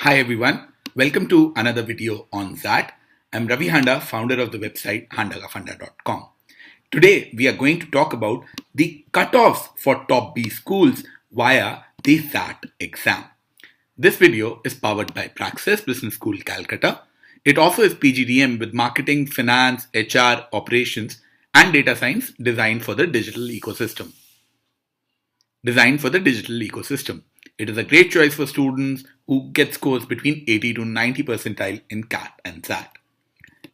Hi everyone, welcome to another video on XAT. I'm Ravi Handa, founder of the website handagafunda.com. Today we are going to talk about the cutoffs for top B schools via the XAT exam. This video is powered by Praxis Business School Calcutta. It offers PGDM with marketing, finance, HR, operations and data science designed for the digital ecosystem. It is a great choice for students who get scores between 80 to 90 percentile in CAT and XAT.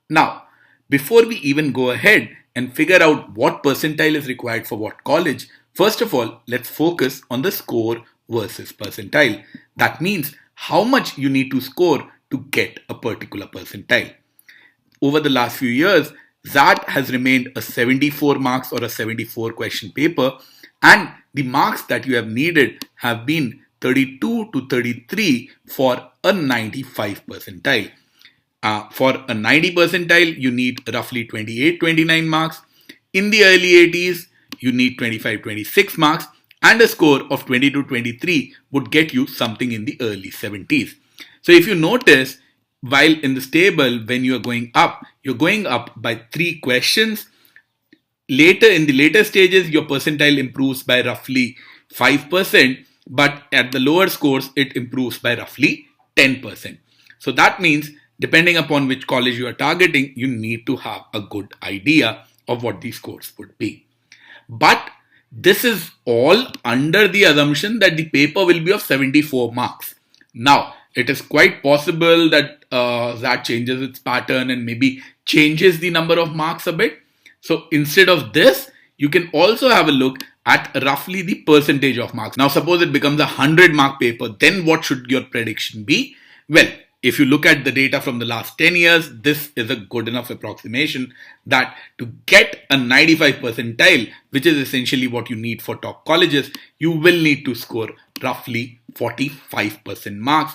Now, before we even go ahead and figure out what percentile is required for what college, first of all, let's focus on the score versus percentile. That means how much you need to score to get a particular percentile. Over the last few years, XAT has remained a 74 marks or a 74 question paper, and the marks that you have needed have been 32 to 33 for a 95 percentile. For a 90 percentile, you need roughly 28-29 marks. In the early 80s, you need 25-26 marks, and a score of 22-23 would get you something in the early 70s. So if you notice, while in this table, when you're going up by 3 questions. Later, in the later stages, your percentile improves by roughly 5%, but at the lower scores, it improves by roughly 10%. So that means, depending upon which college you are targeting, you need to have a good idea of what these scores would be. But this is all under the assumption that the paper will be of 74 marks. Now, it is quite possible that that changes its pattern and maybe changes the number of marks a bit. So instead of this, you can also have a look at roughly the percentage of marks. Now, suppose it becomes a 100-mark paper, then what should your prediction be? Well, if you look at the data from the last 10 years, this is a good enough approximation that to get a 95 percentile, which is essentially what you need for top colleges, you will need to score roughly 45% marks.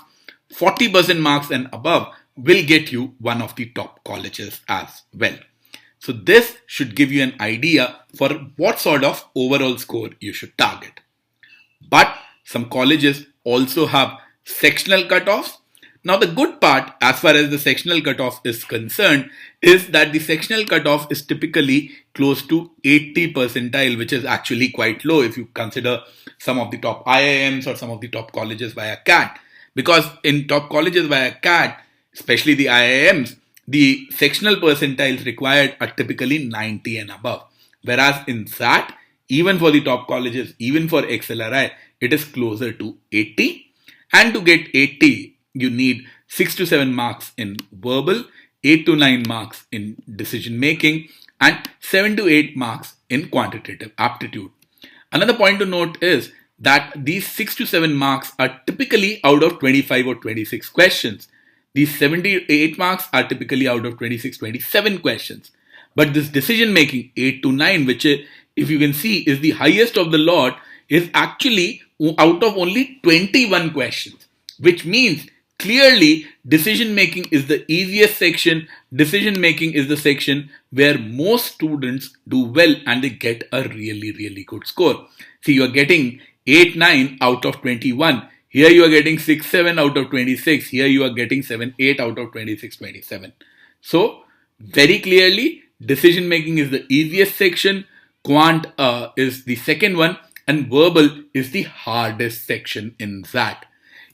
40% marks and above will get you one of the top colleges as well. So this should give you an idea for what sort of overall score you should target. But some colleges also have sectional cutoffs. Now the good part as far as the sectional cutoff is concerned is that the sectional cutoff is typically close to 80 percentile, which is actually quite low if you consider some of the top IIMs or some of the top colleges via CAT. Because in top colleges via CAT, especially the IIMs, the sectional percentiles required are typically 90 and above. Whereas in XAT, even for the top colleges, even for XLRI, it is closer to 80. And to get 80, you need 6 to 7 marks in verbal, 8 to 9 marks in decision making, and 7 to 8 marks in quantitative aptitude. Another point to note is that these 6 to 7 marks are typically out of 25 or 26 questions. These 78 marks are typically out of 26-27 questions. But this decision making 8 to 9, which if you can see is the highest of the lot, is actually out of only 21 questions, which means clearly decision making is the easiest section. Decision making is the section where most students do well and they get a really good score. See, you are getting 8-9 out of 21. Here you are getting 6-7 out of 26. Here you are getting 7-8 out of 26-27. So very clearly, decision making is the easiest section. Quant is the second one, and verbal is the hardest section in XAT.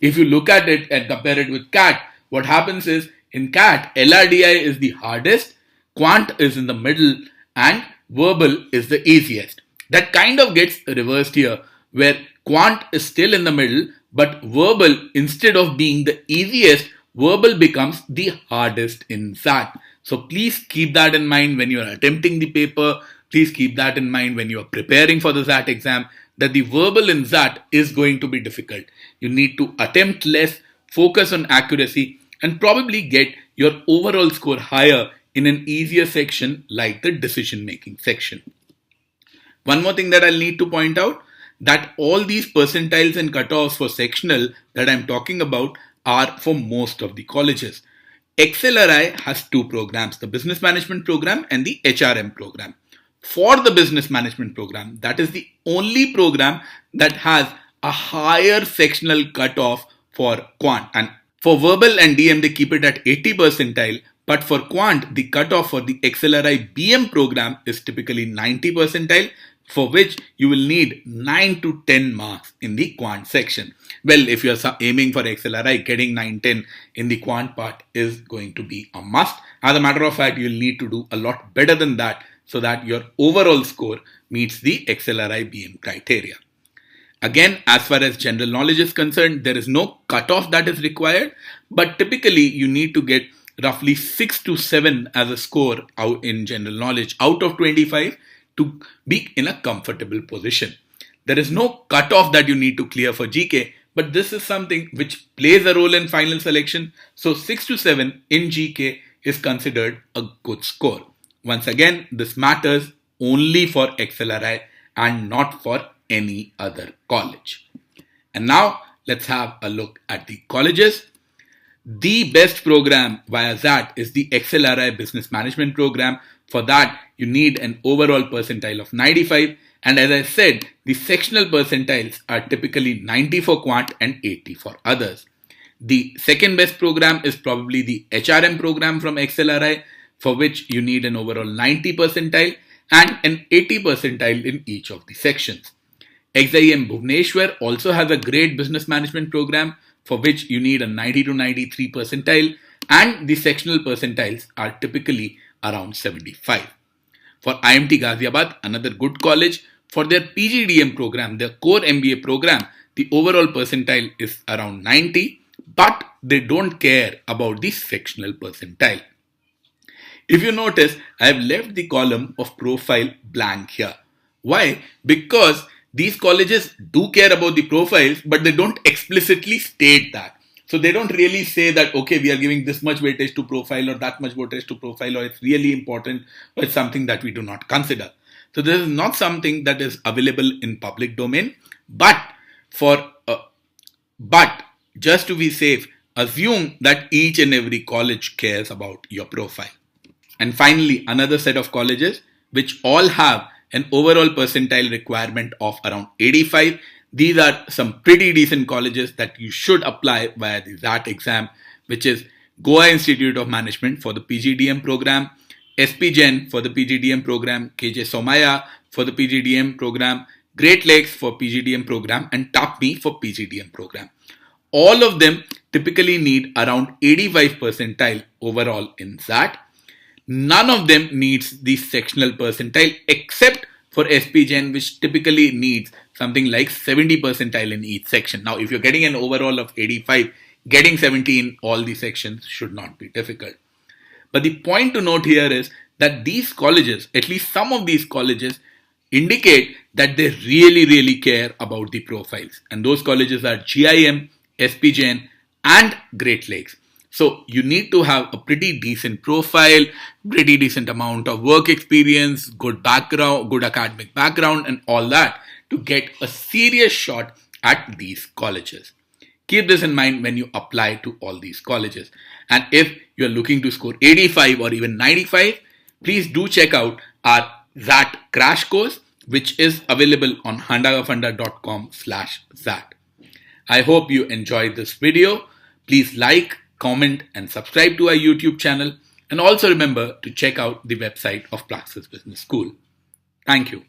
If you look at it and compare it with CAT, what happens is in CAT, LRDI is the hardest, Quant is in the middle, and verbal is the easiest. That kind of gets reversed here, where Quant is still in the middle, but verbal, instead of being the easiest, verbal becomes the hardest in XAT. So please keep that in mind when you are attempting the paper. Please keep that in mind when you are preparing for the XAT exam, that the verbal in XAT is going to be difficult. You need to attempt less, focus on accuracy, and probably get your overall score higher in an easier section like the decision-making section. One more thing that I'll need to point out, that all these percentiles and cutoffs for sectional that I'm talking about are for most of the colleges. XLRI has 2 programs, the Business Management Program and the HRM program. For the Business Management Program, that is the only program that has a higher sectional cutoff for quant. And For verbal and DM, they keep it at 80 percentile, but for quant, the cutoff for the XLRI BM program is typically 90 percentile, for which you will need 9 to 10 marks in the quant section. Well, if you're aiming for XLRI, getting 9-10 in the quant part is going to be a must. As a matter of fact, you'll need to do a lot better than that so that your overall score meets the XLRI BM criteria. Again, as far as general knowledge is concerned, there is no cutoff that is required, but typically you need to get roughly 6 to 7 as a score out in general knowledge out of 25 to be in a comfortable position. There is no cutoff that you need to clear for GK, but this is something which plays a role in final selection. So 6 to 7 in GK is considered a good score. Once again, this matters only for XLRI and not for any other college. And now let's have a look at the colleges. The best program via XAT is the XLRI Business Management program. For that, you need an overall percentile of 95. And as I said, the sectional percentiles are typically 90 for quant and 80 for others. The second best program is probably the HRM program from XLRI, for which you need an overall 90 percentile and an 80 percentile in each of the sections. XIM Bhubaneswar also has a great business management program for which you need a 90 to 93 percentile, and the sectional percentiles are typically around 75. For IMT Ghaziabad, another good college, for their PGDM program, their core MBA program, the overall percentile is around 90, but they don't care about the sectional percentile. If you notice, I have left the column of profile blank here. Why? Because these colleges do care about the profiles, but they don't explicitly state that. So they don't really say that, okay, we are giving this much weightage to profile or that much weightage to profile, or it's really important, or it's something that we do not consider. So this is not something that is available in public domain, but just to be safe, assume that each and every college cares about your profile. And finally, another set of colleges which all have an overall percentile requirement of around 85. These are some pretty decent colleges that you should apply via the XAT exam, which is Goa Institute of Management for the PGDM program, SP Jain for the PGDM program, KJ Somaya for the PGDM program, Great Lakes for PGDM program, and TAPME for PGDM program. All of them typically need around 85 percentile overall in XAT. None of them needs the sectional percentile except for SP Jain, which typically needs something like 70 percentile in each section. Now, if you're getting an overall of 85, getting 70 in all the sections should not be difficult. But the point to note here is that these colleges, at least some of these colleges, indicate that they really care about the profiles. And those colleges are GIM, SP Jain, and Great Lakes. So you need to have a pretty decent profile, pretty decent amount of work experience, good background, good academic background, and all that to get a serious shot at these colleges. Keep this in mind when you apply to all these colleges. And if you're looking to score 85 or even 95, please do check out our XAT crash course, which is available on handagafunda.com/XAT. I hope you enjoyed this video. Please like, comment, and subscribe to our YouTube channel. And also remember to check out the website of Praxis Business School. Thank you.